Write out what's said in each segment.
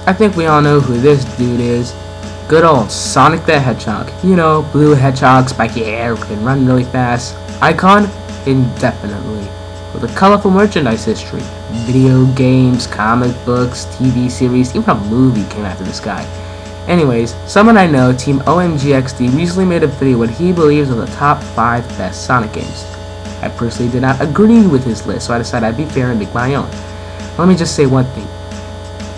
I think we all know who this dude is. Good old Sonic the Hedgehog. You know, blue hedgehog, spiky hair, can run really fast. Icon? Indefinitely. With a colorful merchandise history. Video games, comic books, TV series, even a movie came after this guy. Anyways, someone I know, TEAMOMGXD, recently made a video what he believes are the top 5 best Sonic games. I personally did not agree with his list, so I decided I'd be fair and make my own. Let me just say one thing.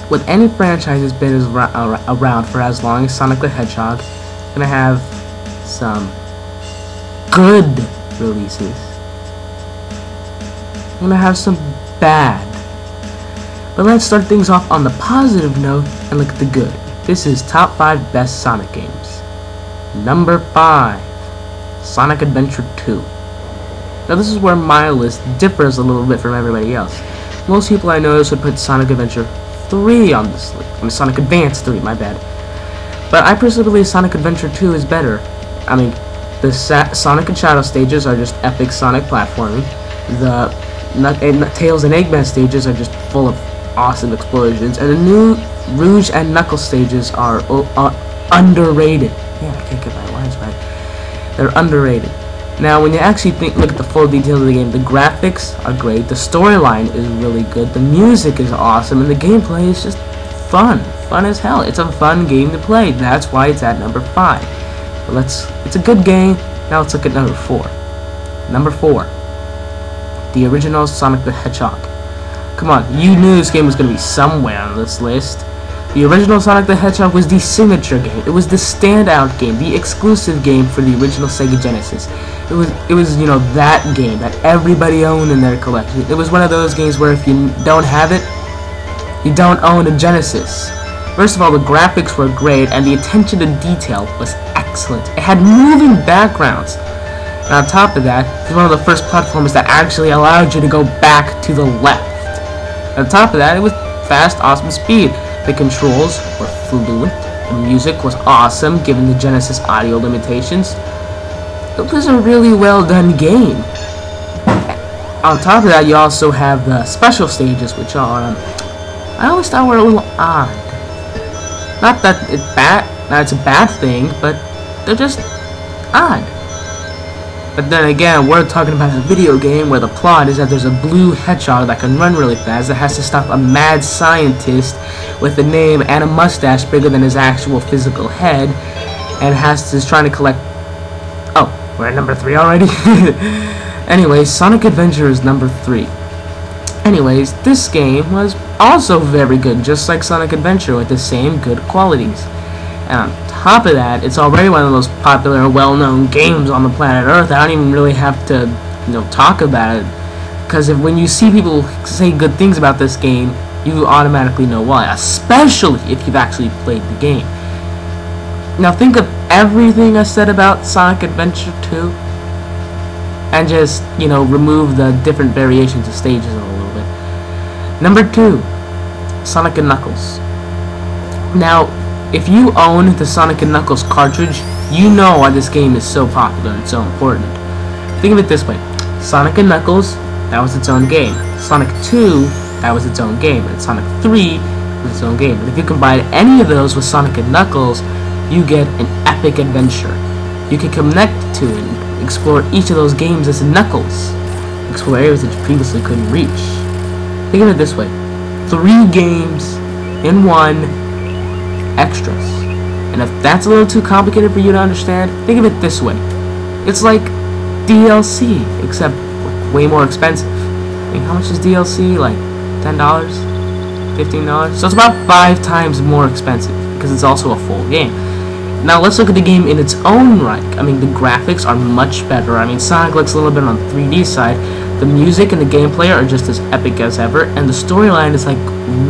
With any franchise that's been around for as long as Sonic the Hedgehog, gonna have some good releases. Gonna have some bad. But let's start things off on the positive note and look at the good. This is top 5 best Sonic games. Number 5, Sonic Adventure 2. Now this is where my list differs a little bit from everybody else. Most people I notice would put Sonic Adventure 3 on this list. I mean, Sonic Advance 3, my bad. But I personally believe Sonic Adventure 2 is better. I mean, the Sonic and Shadow stages are just epic Sonic platforming. The Tails and Eggman stages are just full of awesome explosions, and the new Rouge and Knuckles stages are underrated. Yeah, I can't get my lines right. They're underrated. Now, when you actually look at the full details of the game, the graphics are great, the storyline is really good, the music is awesome, and the gameplay is just fun as hell. It's a fun game to play. That's why it's at number 5. But it's a good game. Now let's look at number 4. Number 4, the original Sonic the Hedgehog. Come on, you knew this game was going to be somewhere on this list. The original Sonic the Hedgehog was the signature game. It was the standout game, the exclusive game for the original Sega Genesis. It was, you know, that game that everybody owned in their collection. It was one of those games where if you don't have it, you don't own a Genesis. First of all, the graphics were great, and the attention to detail was excellent. It had moving backgrounds. And on top of that, it was one of the first platformers that actually allowed you to go back to the left. On top of that, it was fast, awesome speed. The controls were fluent. The music was awesome, given the Genesis audio limitations. It was a really well done game. On top of that, you also have the special stages, which are, I always thought were a little odd. Not that it's a bad thing, but they're just odd. But then again, we're talking about a video game where the plot is that there's a blue hedgehog that can run really fast that has to stop a mad scientist with a name and a mustache bigger than his actual physical head, and is trying to collect... Oh, we're at number 3 already? Anyways, Sonic Adventure is number 3. Anyways, this game was also very good, just like Sonic Adventure, with the same good qualities. And on top of that, it's already one of the most popular and well-known games on the planet Earth. I don't even really have to, talk about it, because when you see people say good things about this game, you automatically know why, especially if you've actually played the game. Now think of everything I said about Sonic Adventure 2, and just, remove the different variations of stages a little bit. Number 2, Sonic and Knuckles. Now, if you own the Sonic & Knuckles cartridge, you know why this game is so popular and so important. Think of it this way. Sonic & Knuckles, that was its own game. Sonic 2, that was its own game. And Sonic 3 was its own game. But if you combine any of those with Sonic & Knuckles, you get an epic adventure. You can connect to and explore each of those games as Knuckles. Explore areas that you previously couldn't reach. Think of it this way. 3 games in 1 extras. And if that's a little too complicated for you to understand, think of it this way. It's like DLC, except way more expensive. I mean, how much is DLC? Like $10? $15? So it's about 5 times more expensive, because it's also a full game. Now let's look at the game in its own right. I mean, the graphics are much better. I mean, Sonic looks a little bit on the 3D side. The music and the gameplay are just as epic as ever, and the storyline is like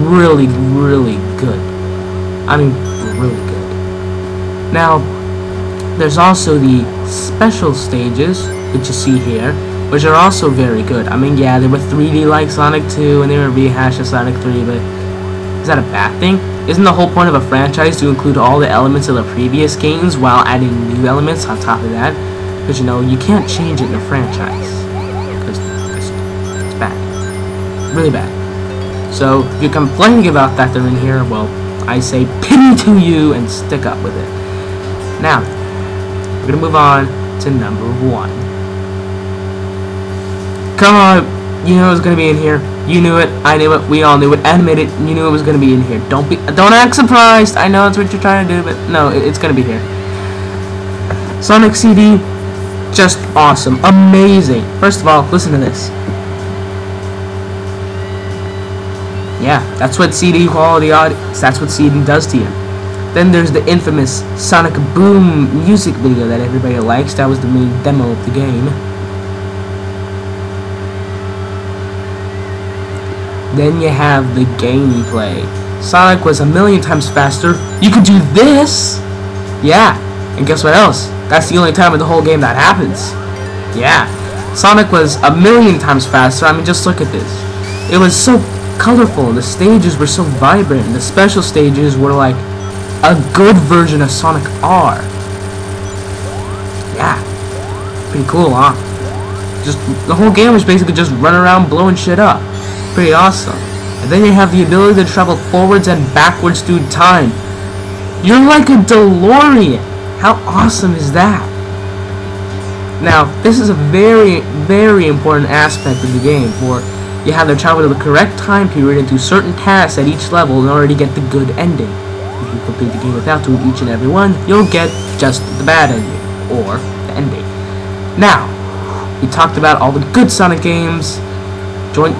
really, really good. I mean, really good. Now, there's also the special stages, which you see here, which are also very good. I mean, yeah, they were 3D like Sonic 2, and they were a rehash of Sonic 3, but is that a bad thing? Isn't the whole point of a franchise to include all the elements of the previous games while adding new elements on top of that? Because, you can't change it in a franchise. Because it's bad. Really bad. So, if you're complaining about that they're in here, well, I say pity to you and stick up with it. Now, we're gonna move on to number 1. Come on, you knew it was gonna be in here. You knew it, I knew it, we all knew it. Animated, you knew it was gonna be in here. Don't act surprised. I know that's what you're trying to do, but no, it's gonna be here. Sonic CD, just awesome, amazing. First of all, listen to this. Yeah, that's what CD quality audio. That's what CD does to you. Then there's the infamous Sonic Boom music video that everybody likes. That was the main demo of the game. Then you have the gameplay. Sonic was 1,000,000 times faster. You could do this. Yeah, and guess what else? That's the only time in the whole game that happens. Yeah, Sonic was 1,000,000 times faster. I mean, just look at this. It was so colorful. The stages were so vibrant. The special stages were like a good version of Sonic R. Yeah, pretty cool, huh? Just the whole game was basically just run around blowing shit up. Pretty awesome. And then you have the ability to travel forwards and backwards through time. You're like a DeLorean. How awesome is that? Now, this is a very, very important aspect of the game, for you have to travel to the correct time period and do certain tasks at each level in order to get the good ending. If you complete the game without doing each and every one, you'll get just the bad ending, or the ending. Now, we talked about all the good Sonic games. Joint